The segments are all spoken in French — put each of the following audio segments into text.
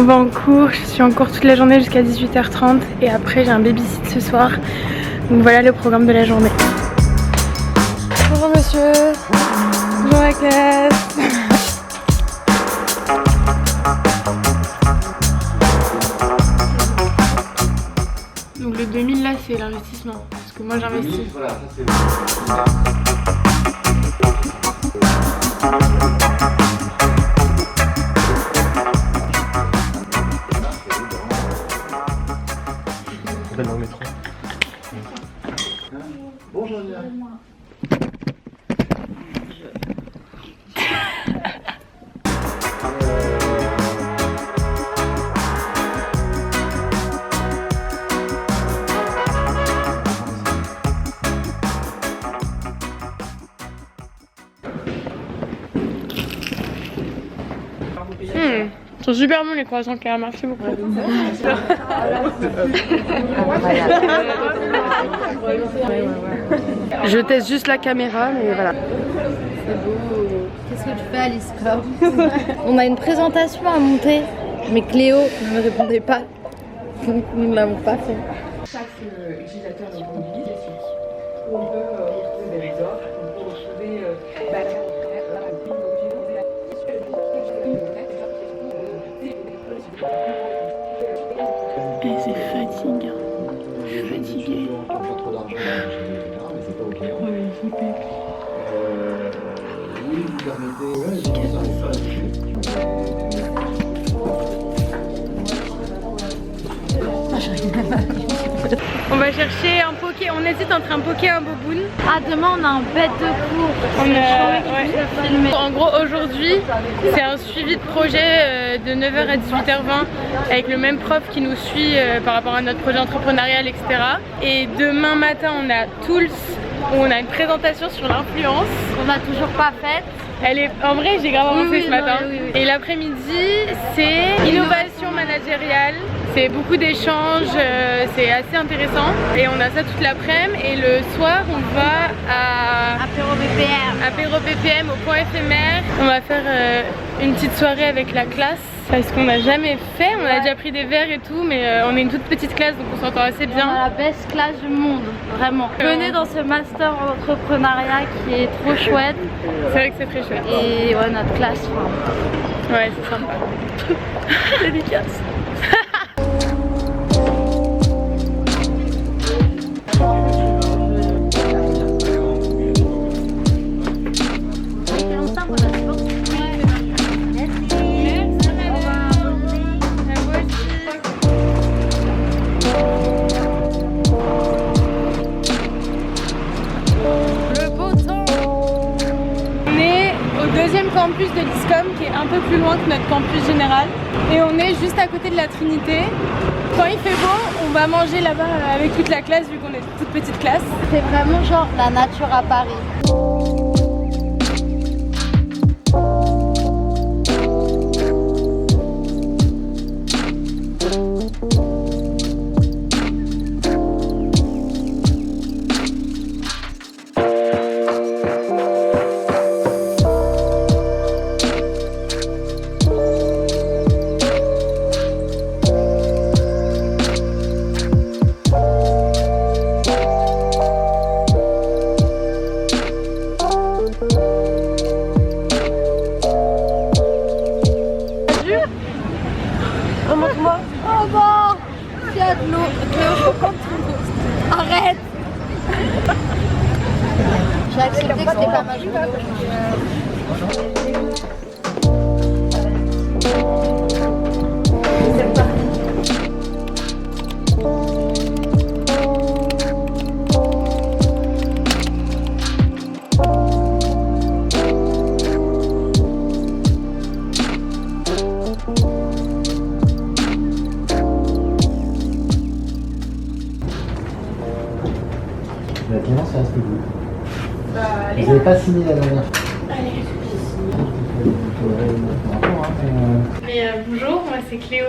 va en cours, je suis en cours toute la journée jusqu'à 18h30 et après j'ai un babysit ce soir. Donc voilà le programme de la journée. Bonjour monsieur, bonjour la classe. Donc le 2000 là c'est l'investissement, parce que moi j'investis. Voilà, ça c'est... Dans le métro. Bonjour Léa. Ils sont super bons les croissants Claire, merci beaucoup. Je teste juste la caméra, mais voilà. C'est beau. Qu'est-ce que tu fais Alice? On a une présentation à monter, mais Cléo ne me répondait pas. Donc nous ne l'avons pas fait. Chaque utilisateur de mobilité, on peut retrouver des offres, on peut retrouver Et c'est fatigant. Je suis fatiguée. Pas trop d'argent, mais c'est pas ok. Oui, vous permettez. On va chercher un poké, on hésite entre un poké et un boboon. Ah, demain on a un bête de cours. Ouais. En gros aujourd'hui c'est un suivi de projet de 9h à 18h20 avec le même prof qui nous suit par rapport à notre projet entrepreneurial, etc. Et demain matin on a Tools où on a une présentation sur l'influence. On n'a toujours pas faite. Elle est... En vrai j'ai grave avancé ce matin. Oui. Et l'après-midi c'est innovation managériale. C'est beaucoup d'échanges, c'est assez intéressant. Et on a ça toute l'après-midi. Et le soir on va à Apéro BPM au point éphémère. On va faire une petite soirée avec la classe. Parce qu'on n'a jamais fait, on a déjà pris des verres et tout, mais on est une toute petite classe donc on s'entend assez bien. On a la best classe du monde, vraiment. Venez dans ce master en entrepreneuriat qui est trop chouette. C'est vrai que c'est très chouette. Et ouais, notre classe, ouais, c'est sympa. dédicace. Deuxième campus de l'ISCOM qui est un peu plus loin que notre campus général et on est juste à côté de la Trinité. Quand il fait beau, on va manger là-bas avec toute la classe vu qu'on est toute petite classe. C'est vraiment genre la nature à Paris. Remonte-moi. Oh bon, il y a de l'eau. Cléo, je peux prendre ton eau. Arrête. J'ai accepté que c'était pas ma journée aujourd'hui. La Clémence, c'est resté vous. Allez. Vous n'avez pas signé la dernière fois. Allez. Mais bonjour, moi c'est Cléo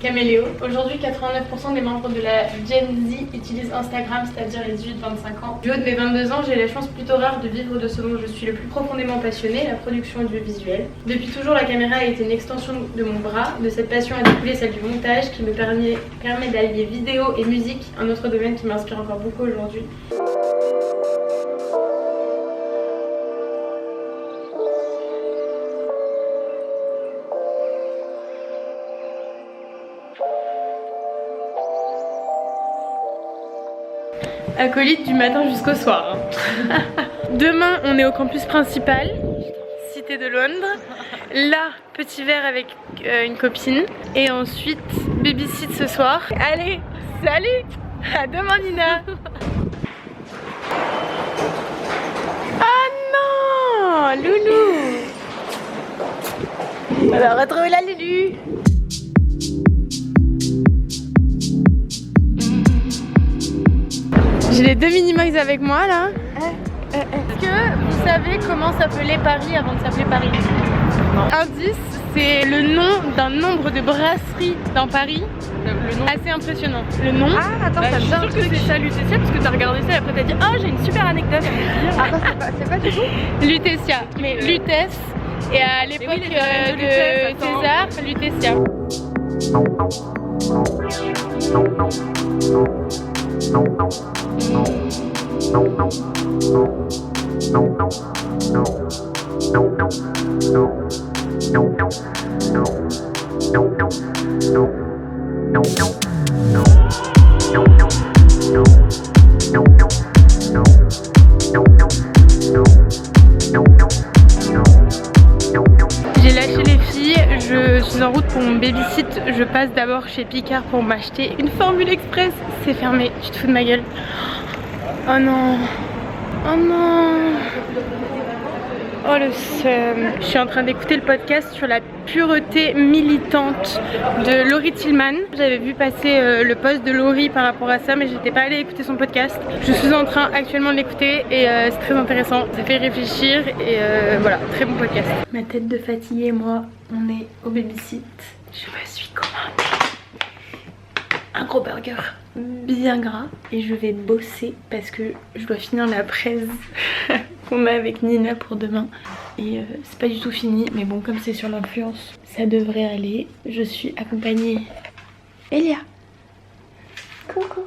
Caméléo. Aujourd'hui, 89% des membres de la Gen Z utilisent Instagram, c'est-à-dire les 18-25 ans. Du haut de mes 22 ans, j'ai la chance plutôt rare de vivre de ce dont je suis le plus profondément passionnée, la production audiovisuelle. Depuis toujours, la caméra a été une extension de mon bras. De cette passion a découlé celle du montage qui me permet d'allier vidéo et musique, un autre domaine qui m'inspire encore beaucoup aujourd'hui. Acolyte du matin jusqu'au soir. Demain, on est au campus principal, Cité de Londres. Là, petit verre avec une copine. Et ensuite, babysit ce soir. Allez, salut! À demain, Nina! Ah non! Loulou! On va retrouver la Loulou! J'ai les deux Minimoys avec moi là. Est-ce que vous savez comment s'appelait Paris avant de s'appeler Paris? Non. Indice, c'est le nom d'un nombre de brasseries dans Paris. Le nom assez impressionnant. Le nom. Ah, attends, je suis sûre que c'est ça, Lutetia, parce que t'as regardé ça et après t'as dit oh j'ai une super anecdote. Ah, c'est pas du tout. Lutetia, mais Lutèce. Et à l'époque de César, Lutetia. J'ai lâché les filles, je suis en route pour mon babysit. Je passe d'abord chez Picard pour m'acheter une Formule Express. C'est fermé, tu te fous de ma gueule. Oh non. Oh non. Oh le seum. Je suis en train d'écouter le podcast sur la pureté militante de Laurie Tillman. J'avais vu passer le post de Laurie par rapport à ça, mais j'étais pas allée écouter son podcast. Je suis en train actuellement de l'écouter et c'est très intéressant. Ça fait réfléchir et voilà, très bon podcast. Ma tête de fatiguée et moi, on est au babysit. Je me suis commandé un gros burger bien gras et je vais bosser parce que je dois finir la presse qu'on a avec Nina pour demain et c'est pas du tout fini, mais bon, comme c'est sur l'influence ça devrait aller. Je suis accompagnée Elia. Coucou.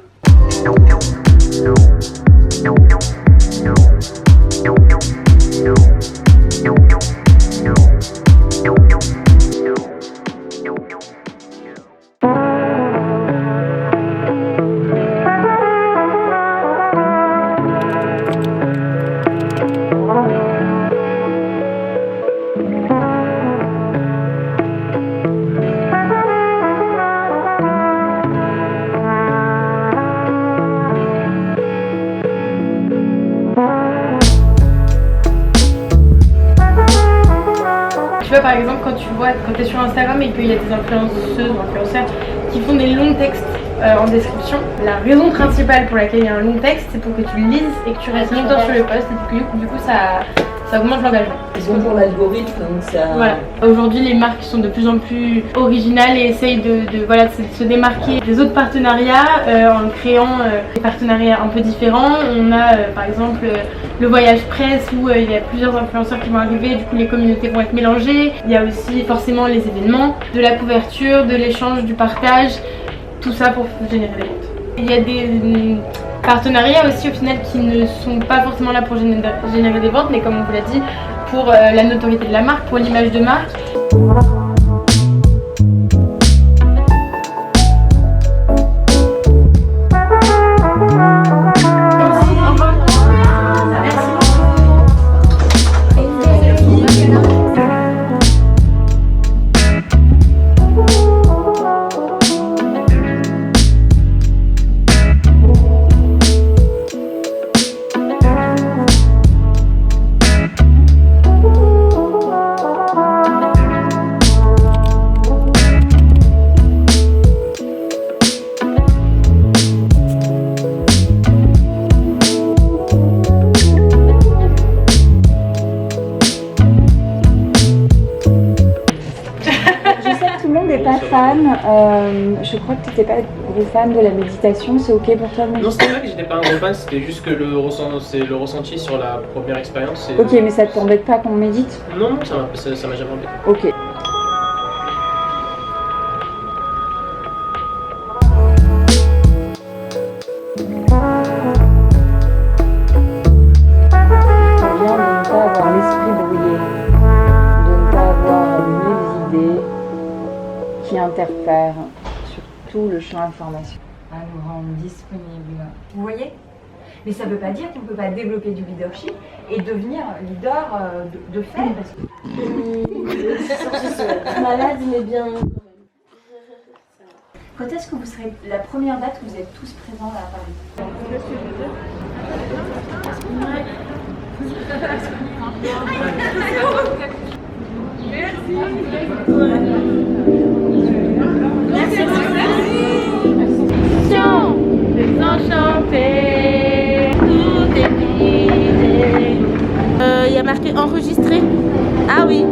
Par exemple, quand tu es sur Instagram et qu'il y a des influenceuses ou influenceurs qui font des longs textes en description, la raison principale pour laquelle il y a un long texte, c'est pour que tu le lises et que tu restes longtemps sur le post et du coup ça augmente l'engagement. Ils ont pour l'algorithme, donc ça... Voilà. Aujourd'hui, les marques sont de plus en plus originales et essayent de se démarquer des autres partenariats en créant des partenariats un peu différents. On a par exemple le voyage presse où il y a plusieurs influenceurs qui vont arriver, du coup les communautés vont être mélangées. Il y a aussi forcément les événements, de la couverture, de l'échange, du partage, tout ça pour générer des ventes. Il y a des partenariats aussi au final qui ne sont pas forcément là pour générer des ventes, mais comme on vous l'a dit, pour la notoriété de la marque, pour l'image de marque. Je crois que tu n'étais pas gros fan de la méditation, c'est ok pour toi? Non, c'était pas que j'étais pas un gros fan, c'était juste que le ressenti sur la première expérience. Ok, mais ça t'embête pas qu'on médite? Non, ça m'a jamais embêté. Ok. Interfère sur tout le champ d'information. À nous rendre disponibles. Vous voyez? Mais ça ne veut pas dire qu'on ne peut pas développer du leadership et devenir leader de fait. Parce que... Malade, mais bien. Quand est-ce que vous serez la première date où vous êtes tous présents là à Paris? Enchanté, tout est brisé. Il y a marqué enregistré. Ah oui.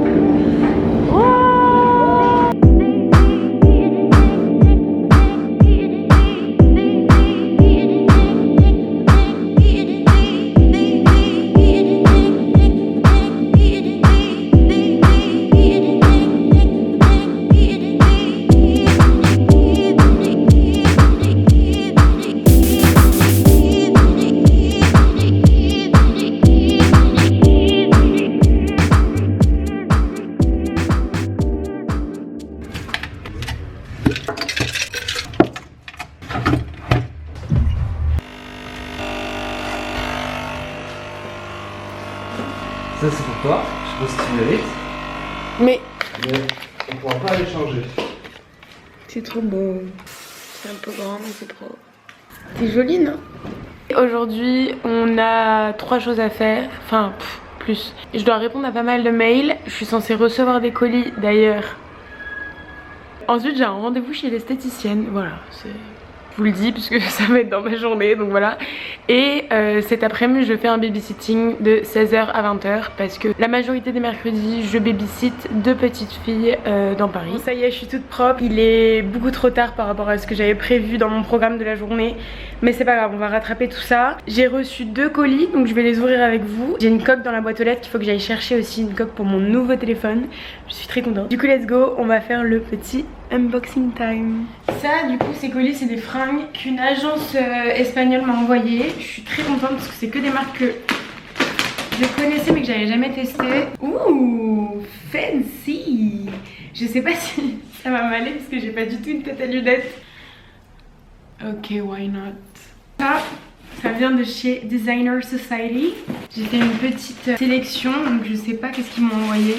Ça c'est pour toi, je sais pas si tu mérites. Mais on pourra pas aller changer. c'est trop beau. C'est un peu grand mais c'est trop. C'est joli, non? Aujourd'hui, on a 3 choses à faire. Enfin, plus. Je dois répondre à pas mal de mails. Je suis censée recevoir des colis d'ailleurs. Ensuite, j'ai un rendez-vous chez l'esthéticienne. Voilà, je vous le dis puisque ça va être dans ma journée, donc voilà. Et cet après-midi, je fais un babysitting de 16h à 20h parce que la majorité des mercredis, je babysitte 2 petites filles dans Paris. Bon, ça y est, je suis toute propre. Il est beaucoup trop tard par rapport à ce que j'avais prévu dans mon programme de la journée, mais c'est pas grave, on va rattraper tout ça. J'ai reçu 2 colis, donc je vais les ouvrir avec vous. J'ai une coque dans la boîte aux lettres qu'il faut que j'aille chercher aussi, une coque pour mon nouveau téléphone. Je suis très contente. Du coup, let's go, on va faire le petit unboxing time. Ça, du coup, ces colis, c'est des fringues qu'une agence espagnole m'a envoyées. Je suis très contente parce que c'est que des marques que je connaissais mais que j'avais jamais testées. Ouh, fancy. Je sais pas si ça va m'aller parce que j'ai pas du tout une tête à lunettes. Ok, why not. Ça vient de chez Designer Society. J'ai fait une petite sélection, donc je sais pas qu'est-ce qu'ils m'ont envoyé.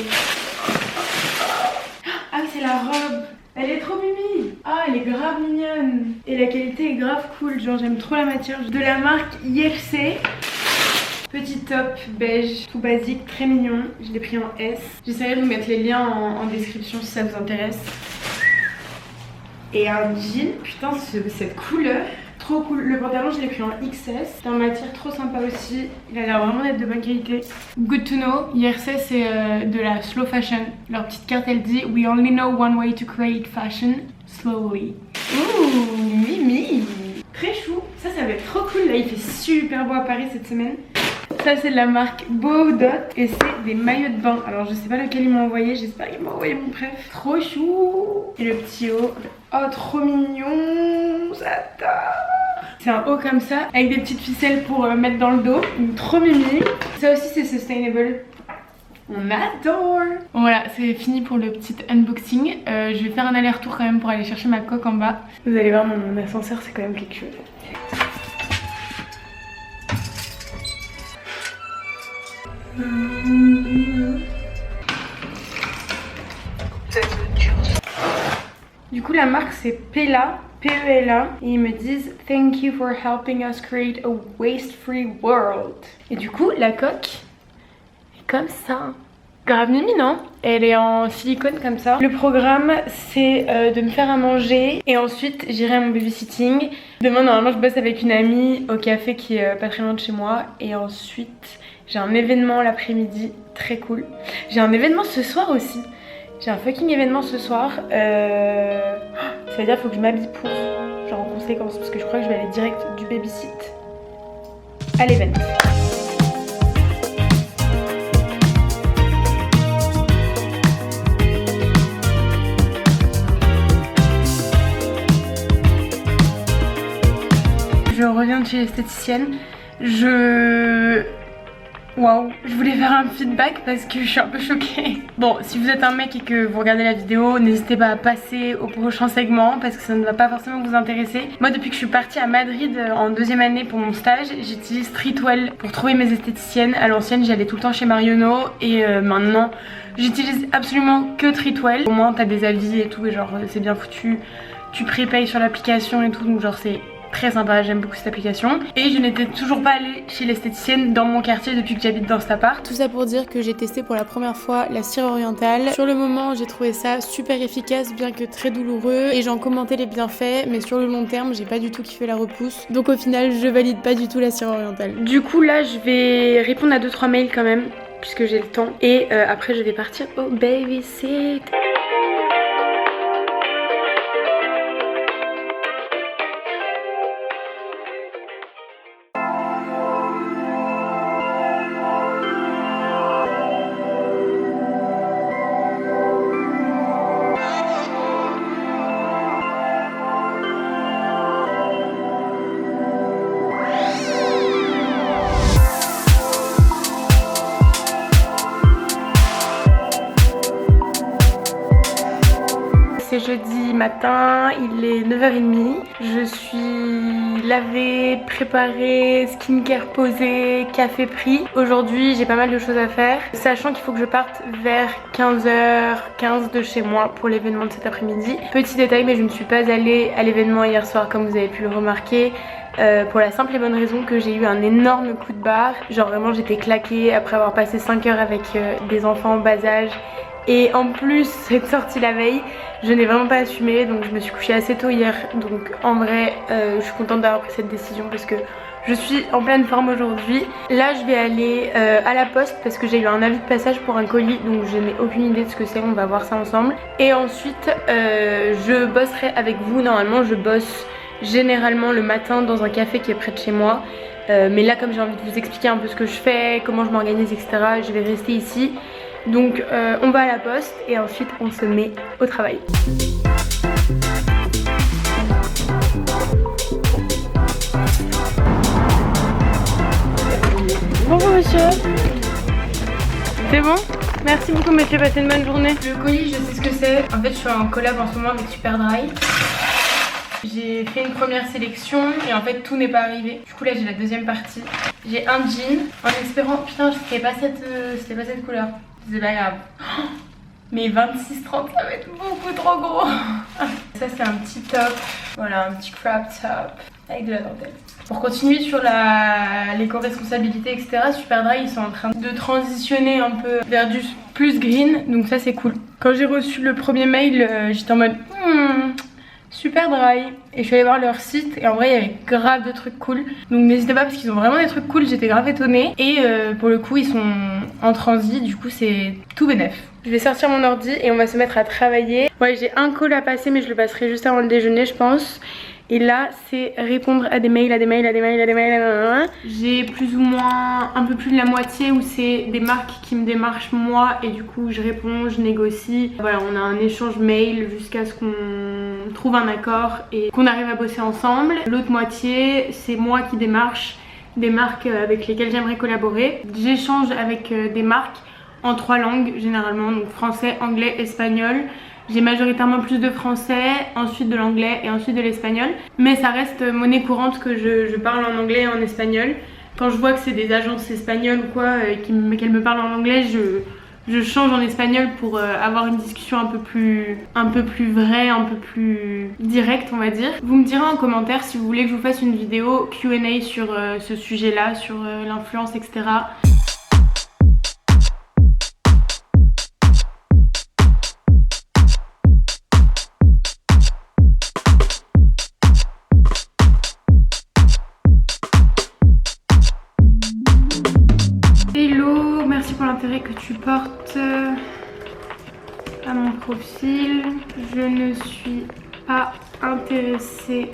Ah, c'est la robe. Elle est trop mimi. Ah, elle est grave mignonne. Et la qualité est grave cool. Genre, j'aime trop la matière. De la marque IRC. Petit top beige, tout basique, très mignon. Je l'ai pris en S. J'essaierai de vous mettre les liens en description si ça vous intéresse. Et un jean. Putain, cette couleur. Trop cool. Le pantalon, je l'ai pris en XS. C'est en matière trop sympa aussi. Il a l'air vraiment d'être de bonne qualité. Good to know. IRC, c'est de la slow fashion. Leur petite carte, elle dit We only know one way to create fashion slowly. Ouh, mimi. Très chou. Ça va être trop cool. Là, il fait super beau à Paris cette semaine. Ça, c'est de la marque Boudot et c'est des maillots de bain. Alors, je sais pas lequel ils m'ont envoyé. J'espère qu'ils m'ont envoyé mon préf. Trop chou. Et le petit haut. Oh, trop mignon. J'adore. C'est un haut comme ça avec des petites ficelles pour mettre dans le dos. Trop mimi. Ça aussi, c'est sustainable. On adore. Bon, voilà, c'est fini pour le petit unboxing. Je vais faire un aller-retour quand même pour aller chercher ma coque en bas. Vous allez voir, mon ascenseur, c'est quand même quelque chose. Du coup, la marque c'est Pela, P-E-L-A, et ils me disent Thank you for helping us create a waste-free world. Et du coup, la coque est comme ça. Grave mimi, non? Elle est en silicone comme ça. Le programme c'est de me faire à manger et ensuite j'irai à mon babysitting. Demain normalement je bosse avec une amie au café qui est pas très loin de chez moi. Et ensuite j'ai un événement l'après-midi très cool. J'ai un événement ce soir aussi. J'ai un fucking événement ce soir. C'est-à-dire qu'il faut que je m'habille pour, genre en conséquence, parce que je crois que je vais aller direct du babysit à l'event. Je reviens de chez l'esthéticienne. Waouh, je voulais faire un feedback parce que je suis un peu choquée. Bon, si vous êtes un mec et que vous regardez la vidéo, n'hésitez pas à passer au prochain segment parce que ça ne va pas forcément vous intéresser. Moi, depuis que je suis partie à Madrid en 2e année pour mon stage, j'utilise Streetwell pour trouver mes esthéticiennes. À l'ancienne, j'allais tout le temps chez Marionneau et maintenant, j'utilise absolument que Streetwell. Au moins, t'as des avis et tout et genre c'est bien foutu. Tu prépayes sur l'application et tout, donc genre c'est très sympa, j'aime beaucoup cette application. Et je n'étais toujours pas allée chez l'esthéticienne dans mon quartier depuis que j'habite dans cet appart. Tout ça pour dire que j'ai testé pour la première fois la cire orientale. Sur le moment, j'ai trouvé ça super efficace, bien que très douloureux, et j'en commentais les bienfaits, mais sur le long terme, j'ai pas du tout kiffé la repousse. Donc au final, je valide pas du tout la cire orientale. Du coup là, je vais répondre à 2-3 mails quand même, puisque j'ai le temps. Et après, je vais partir au babysit. C'est jeudi matin, il est 9h30. Je suis lavée, préparée, skincare posée, café pris. Aujourd'hui, j'ai pas mal de choses à faire, sachant qu'il faut que je parte vers 15h15 de chez moi pour l'événement de cet après-midi. Petit détail, mais je ne suis pas allée à l'événement hier soir comme vous avez pu le remarquer. Pour la simple et bonne raison que j'ai eu un énorme coup de barre. Genre vraiment j'étais claquée après avoir passé 5 heures avec des enfants en bas âge. Et en plus cette sortie la veille, je n'ai vraiment pas assumé, donc je me suis couchée assez tôt hier. Donc en vrai je suis contente d'avoir pris cette décision parce que je suis en pleine forme aujourd'hui. Là je vais aller à la poste parce que j'ai eu un avis de passage pour un colis, donc je n'ai aucune idée de ce que c'est, on va voir ça ensemble. Et ensuite je bosserai avec vous. Normalement je bosse généralement le matin dans un café qui est près de chez moi. Mais là comme j'ai envie de vous expliquer un peu ce que je fais, comment je m'organise, etc., je vais rester ici. Donc on va à la poste et ensuite on se met au travail. Bonjour monsieur. C'est bon? Merci beaucoup monsieur, passez une bonne journée. Le colis je sais ce que c'est. En fait je suis en collab en ce moment avec Superdry. J'ai fait une première sélection et en fait tout n'est pas arrivé. Du coup là j'ai la deuxième partie. J'ai un jean en espérant, putain c'était pas cette couleur. C'est pas grave. Mais 26-30 ça va être beaucoup trop gros. Ça c'est un petit top. Voilà, un petit crop top avec de la dentelle. Pour continuer sur l'éco-responsabilité, etc., Superdry ils sont en train de transitionner un peu vers du plus green. Donc ça c'est cool. Quand j'ai reçu le premier mail, j'étais en mode Superdry, et je suis allée voir leur site et en vrai il y avait grave de trucs cool, donc n'hésitez pas parce qu'ils ont vraiment des trucs cool, j'étais grave étonnée. Et pour le coup ils sont en transit, du coup c'est tout bénef. Je vais sortir mon ordi et on va se mettre à travailler. Ouais, j'ai un call à passer mais je le passerai juste avant le déjeuner je pense. Et là c'est répondre à des mails, J'ai plus ou moins un peu plus de la moitié où c'est des marques qui me démarchent moi et du coup je réponds, je négocie. Voilà, on a un échange mail jusqu'à ce qu'on trouve un accord et qu'on arrive à bosser ensemble. L'autre moitié c'est moi qui démarche des marques avec lesquelles j'aimerais collaborer. J'échange avec des marques en 3 langues généralement, donc français, anglais, espagnol. J'ai majoritairement plus de français, ensuite de l'anglais et ensuite de l'espagnol. Mais ça reste monnaie courante que je parle en anglais et en espagnol. Quand je vois que c'est des agences espagnoles ou quoi, qu'elles me parlent en anglais, je change en espagnol pour avoir une discussion un peu plus vraie, un peu plus directe on va dire. Vous me direz en commentaire si vous voulez que je vous fasse une vidéo Q&A sur ce sujet là, sur l'influence, etc. Hello, merci pour l'intérêt que tu portes à mon profil. Je ne suis pas intéressé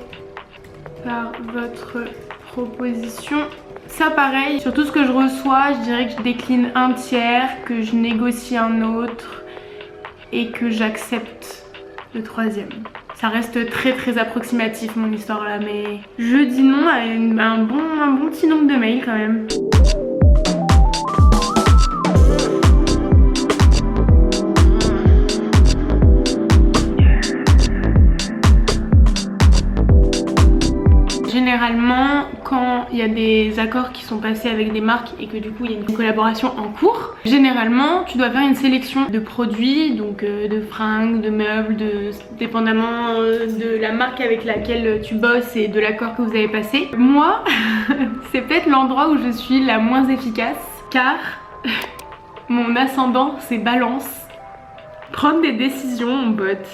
par votre proposition. Ça pareil, sur tout ce que je reçois, je dirais que je décline un tiers, que je négocie un autre et que j'accepte le troisième. Ça reste très approximatif mon histoire là, mais je dis non à un bon petit nombre de mails quand même. Généralement, quand il y a des accords qui sont passés avec des marques et que du coup il y a une collaboration en cours, généralement tu dois faire une sélection de produits, donc de fringues, de meubles, dépendamment de la marque avec laquelle tu bosses et de l'accord que vous avez passé. Moi, c'est peut-être l'endroit où je suis la moins efficace car mon ascendant c'est Balance. Prendre des décisions, mon pote,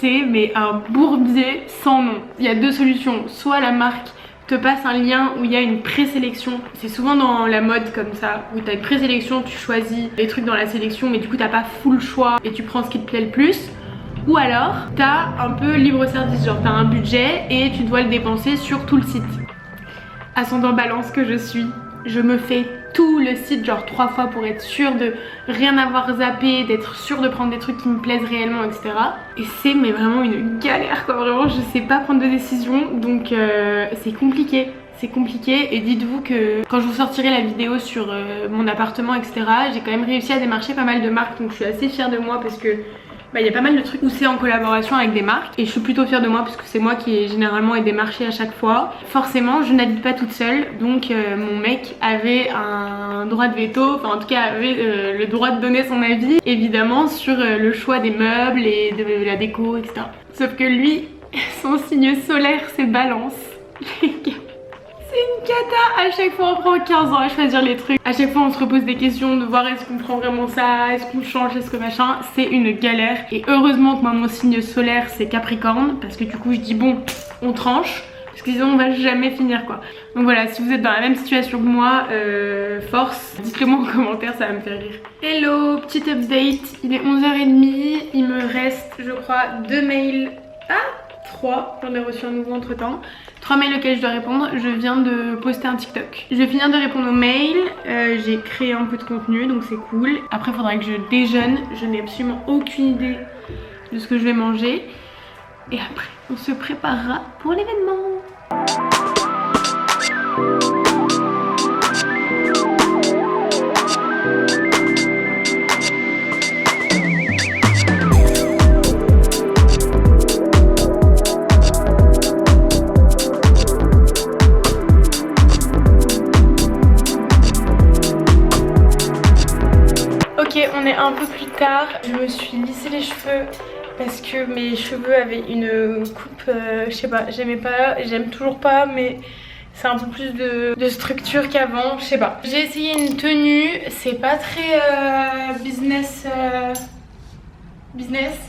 c'est mais un bourbier sans nom. Il y a deux solutions, soit la marque te passe un lien où il y a une présélection, c'est souvent dans la mode comme ça, où tu as une présélection, tu choisis les trucs dans la sélection mais du coup t'as pas full choix et tu prends ce qui te plaît le plus, ou alors t'as un peu libre service, genre t'as un budget et tu dois le dépenser sur tout le site. Ascendant Balance que je suis, je me fais tout le site genre 3 fois pour être sûre de rien avoir zappé, d'être sûre de prendre des trucs qui me plaisent réellement, etc. Et c'est mais vraiment une galère quoi, vraiment je sais pas prendre de décision, donc c'est compliqué. C'est compliqué et dites-vous que quand je vous sortirai la vidéo sur mon appartement, etc., j'ai quand même réussi à démarcher pas mal de marques, donc je suis assez fière de moi parce que il y a pas mal de trucs où c'est en collaboration avec des marques et je suis plutôt fière de moi parce que c'est moi qui ai généralement aidé marché à chaque fois. Forcément je n'habite pas toute seule, donc mon mec avait un droit de veto, enfin en tout cas avait le droit de donner son avis évidemment sur le choix des meubles et de la déco, etc. Sauf que lui, son signe solaire c'est Balance. C'est une cata, à chaque fois on prend 15 ans à choisir les trucs. À chaque fois on se repose des questions de voir est-ce qu'on prend vraiment ça, est-ce qu'on change, est-ce que machin. C'est une galère. Et heureusement que moi mon signe solaire c'est Capricorne, parce que du coup je dis bon, on tranche, parce que sinon on va jamais finir quoi. Donc voilà, si vous êtes dans la même situation que moi, force, dites-le moi en commentaire, ça va me faire rire. Hello, petite update, il est 11h30, il me reste je crois 2 mails, 3, j'en ai reçu un nouveau entre temps. 3 mails auxquels je dois répondre, je viens de poster un TikTok. Je vais finir de répondre aux mails, j'ai créé un peu de contenu donc c'est cool. Après il faudra que je déjeune, je n'ai absolument aucune idée de ce que je vais manger. Et après on se préparera pour l'événement. On est un peu plus tard, je me suis lissé les cheveux parce que mes cheveux avaient une coupe, je sais pas, j'aimais pas, j'aime toujours pas, mais c'est un peu plus de structure qu'avant, je sais pas. J'ai essayé une tenue, c'est pas très business.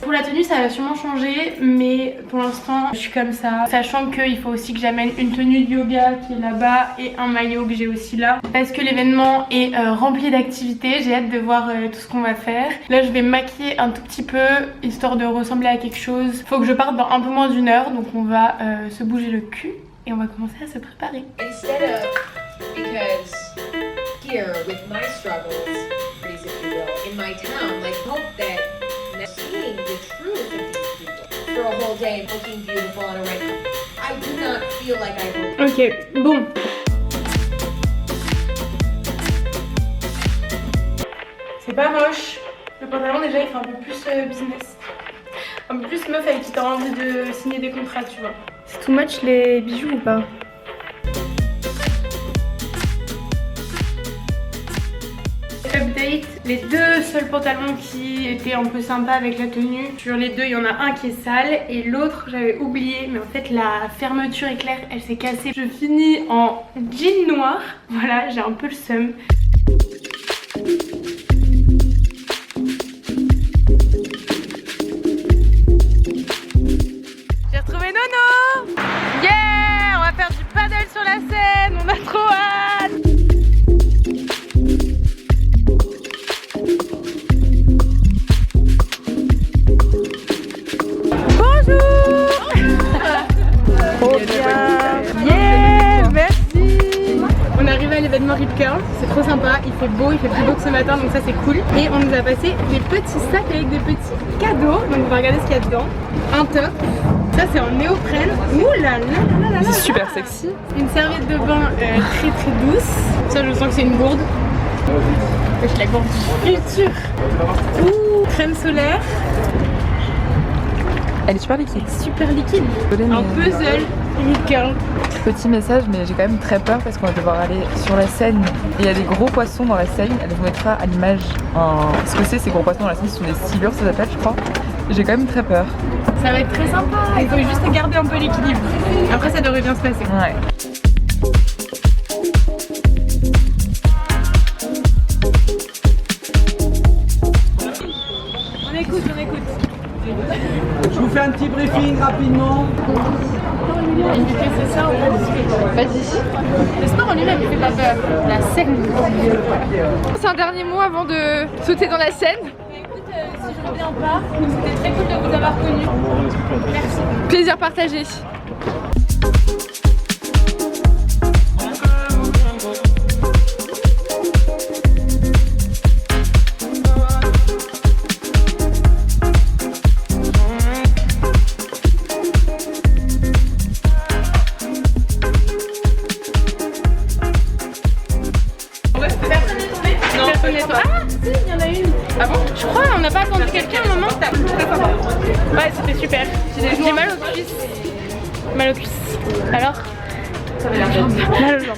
Pour la tenue ça va sûrement changer, mais pour l'instant je suis comme ça, sachant qu'il faut aussi que j'amène une tenue de yoga qui est là-bas et un maillot que j'ai aussi là, parce que l'événement est rempli d'activités. J'ai hâte de voir tout ce qu'on va faire. Là je vais me maquiller un tout petit peu histoire de ressembler à quelque chose. Faut que je parte dans un peu moins d'1 heure, donc on va se bouger le cul et on va commencer à se préparer. Instead of, because here with my struggles, if you will, in my town, like hope that seeing the truth of these people for a whole day and looking beautiful on a red carpet. I do not feel like I will. Ok, bon. C'est pas moche. Le pantalon déjà il fait un peu plus business. Un peu plus meuf avec qui t'as envie de signer des contrats, tu vois. C'est too much les bijoux ou pas? Update, les 2 seuls pantalons qui étaient un peu sympas avec la tenue, sur les 2 il y en a un qui est sale et l'autre j'avais oublié, mais en fait la fermeture éclair elle s'est cassée. Je finis en jean noir, voilà, j'ai un peu le seum. J'ai retrouvé Nono. Yeah, on va faire du paddle sur la scène, on a trop hâte. Bonjour. Rip Curl, c'est trop sympa, il fait beau, il fait plus beau que ce matin donc ça c'est cool. Et on nous a passé des petits sacs avec des petits cadeaux, donc on va regarder ce qu'il y a dedans. Un top, ça c'est en néoprène, ouh là là là là là. C'est super sexy. Une serviette de bain très très douce, ça je sens que c'est une gourde. Wesh, la gourde du futur. Ouh, crème solaire. Elle est super liquide. Super liquide. Désolée, Un mais- puzzle Rip Curl. Petit message, mais j'ai quand même très peur parce qu'on va devoir aller sur la Seine. Et il y a des gros poissons dans la Seine. Elle vous mettra à l'image ce que c'est ces gros poissons dans la Seine. Ce sont des silures, ça s'appelle, je crois. J'ai quand même très peur. Ça va être très sympa. Il faut juste garder un peu l'équilibre. Après ça devrait bien se passer. Ouais. On écoute, on écoute. Je vous fais un petit briefing rapidement. C'est ça, vas-y. Le sport en lui-même, il fait pas peur. La scène. C'est un dernier mot avant de sauter dans la Seine. Écoute, si je reviens pas, c'était très cool de vous avoir connu. Merci. Plaisir partagé. Personne n'est tombé. Ah, si, il y en a une. Ah bon? Je crois, on n'a pas attendu quelqu'un un moment. Ouais, c'était super. J'ai mal aux cuisses. Mal aux cuisses. Alors? Ça va mal aux jambes.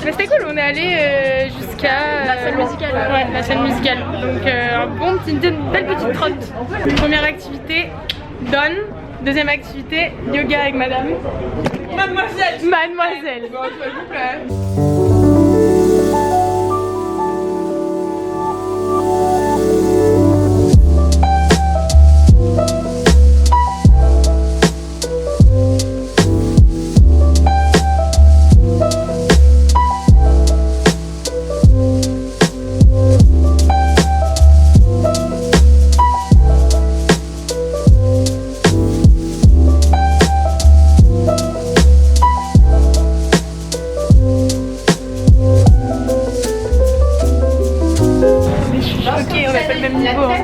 Mais c'était cool, on est allé jusqu'à la scène musicale. Ouais, la scène musicale. Donc une belle petite trotte. Première activité, done. Deuxième activité, yoga avec madame. Mademoiselle. Mademoiselle. Bon, s'il vous plaît.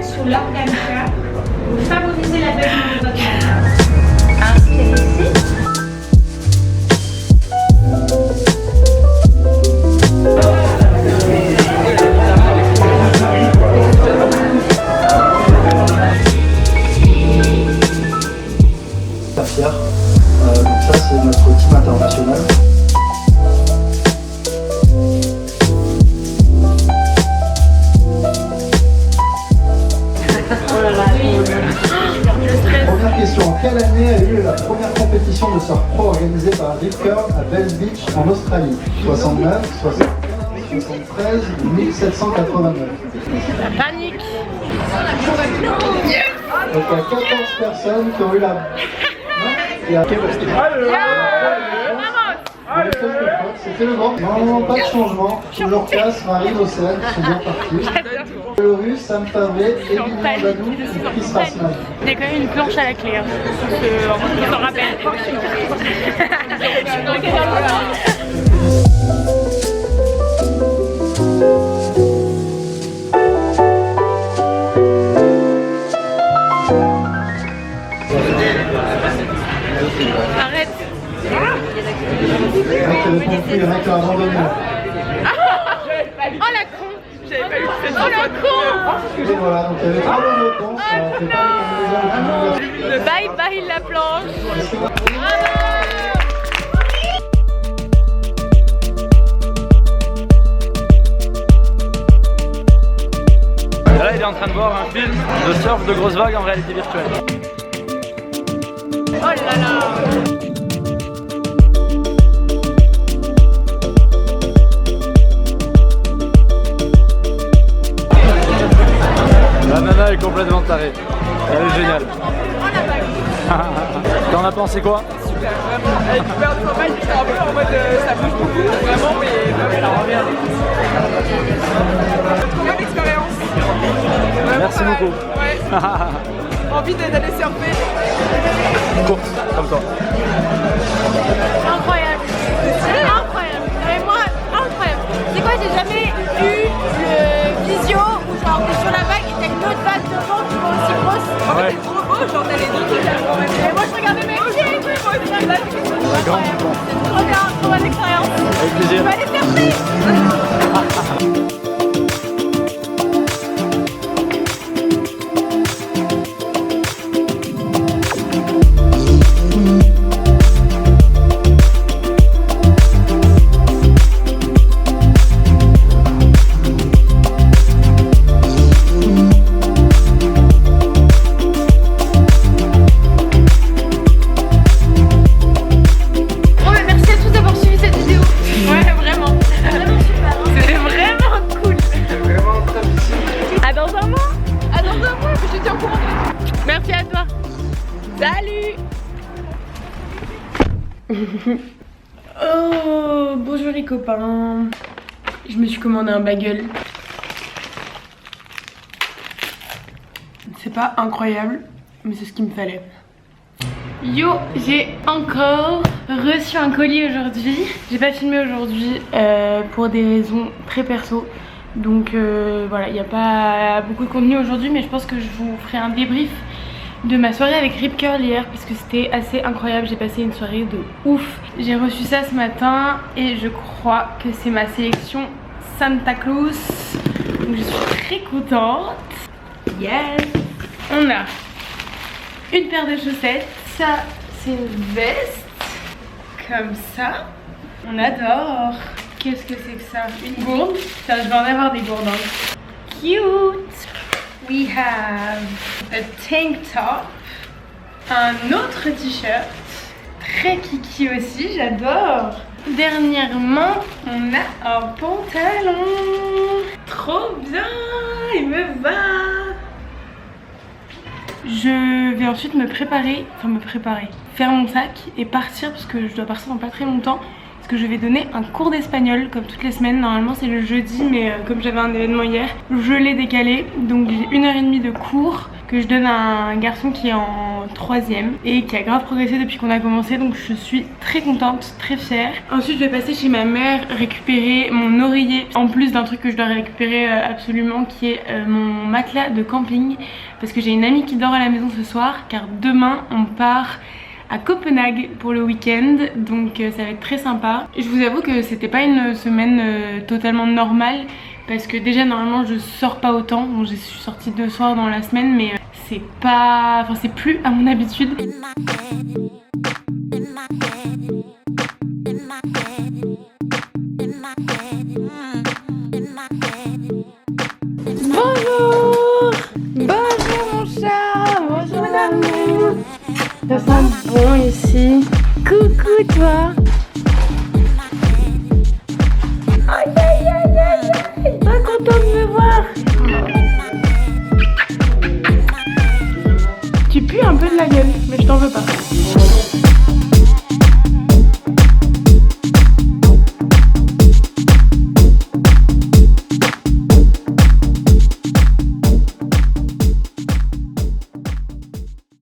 Sur l'organisme, favoriser la belle de votre inspirez ici. Fier. Donc ça c'est notre team international. Première question, en quelle année a eu lieu la première compétition de surf pro organisée par Rip Curl à Bell Beach en Australie? 69, 75, 73 ou 1789? La panique. Donc il y a 14 personnes qui ont eu la... Il y a... C'était le grand. Non, pas de changement. Toujours Cass, Marie, Océane qui sont bien partis. Loris, Sam Favé, Émilie Badou et Chris Rassman. Il y a quand même une planche à la clé. Hein. On s'en rappelle. Arrête. Il y en a qui répondent plus, il y en a qui ont abandonné. Oh la con. J'avais pas eu le Oh la con. Et voilà, donc il y avait 3 bonnes réponses. On fait pas les combinaisons. Le bye bye la planche. Là, il est en train de voir un film de surf de grosses vagues en réalité virtuelle. Oh là là. La nana est complètement tarée. Elle est géniale. T'en as pensé quoi? Super, vraiment. Elle est super pas mal, j'étais un peu en mode ça bouge beaucoup, vraiment, mais ça revient. Trop bonne expérience. Vraiment Merci beaucoup. Ouais. Envie d'aller surfer. Course, comme toi. Incroyable. Incroyable. Et moi, incroyable. C'est quoi, grand content. C'est trop bien, trop bonne expérience. Avec plaisir. Je vais aller surfer. Merci à toi. Salut. Oh, bonjour les copains. Je me suis commandé un bagel. C'est pas incroyable, mais c'est ce qu'il me fallait. Yo, j'ai encore reçu un colis aujourd'hui. J'ai pas filmé aujourd'hui pour des raisons très perso. Donc voilà, il n'y a pas beaucoup de contenu aujourd'hui, mais je pense que je vous ferai un débrief de ma soirée avec Rip Curl hier parce que c'était assez incroyable. J'ai passé une soirée de ouf. J'ai reçu ça ce matin et je crois que c'est ma sélection Santa Claus. Donc je suis très contente. Yes. On a une paire de chaussettes. Ça c'est une veste comme ça. On adore. Qu'est-ce que c'est que ça? Une gourde? Putain, je vais en avoir des gourdes. Hein. Cute! We have a tank top. Un autre t-shirt. Très kiki aussi, j'adore. Dernièrement, on a un pantalon. Trop bien! Il me va! Je vais ensuite faire mon sac et partir parce que je dois partir dans pas très longtemps. Que je vais donner un cours d'espagnol comme toutes les semaines. Normalement c'est le jeudi, mais comme j'avais un événement hier, je l'ai décalé. Donc j'ai 1h30 de cours que je donne à un garçon qui est en 3ème et qui a grave progressé depuis qu'on a commencé. Donc je suis très contente, très fière. Ensuite je vais passer chez ma mère récupérer mon oreiller, en plus d'un truc que je dois récupérer absolument, qui est mon matelas de camping, parce que j'ai une amie qui dort à la maison ce soir, car demain on part à Copenhague pour le week-end, donc ça va être très sympa. Je vous avoue que c'était pas une semaine totalement normale, parce que déjà normalement je sors pas autant. Bon, je suis sortie 2 soirs dans la semaine, mais c'est pas, enfin c'est plus à mon habitude. Bonjour, bonjour mon chat, bonjour mon amour. Ça sent bon ici. Coucou toi.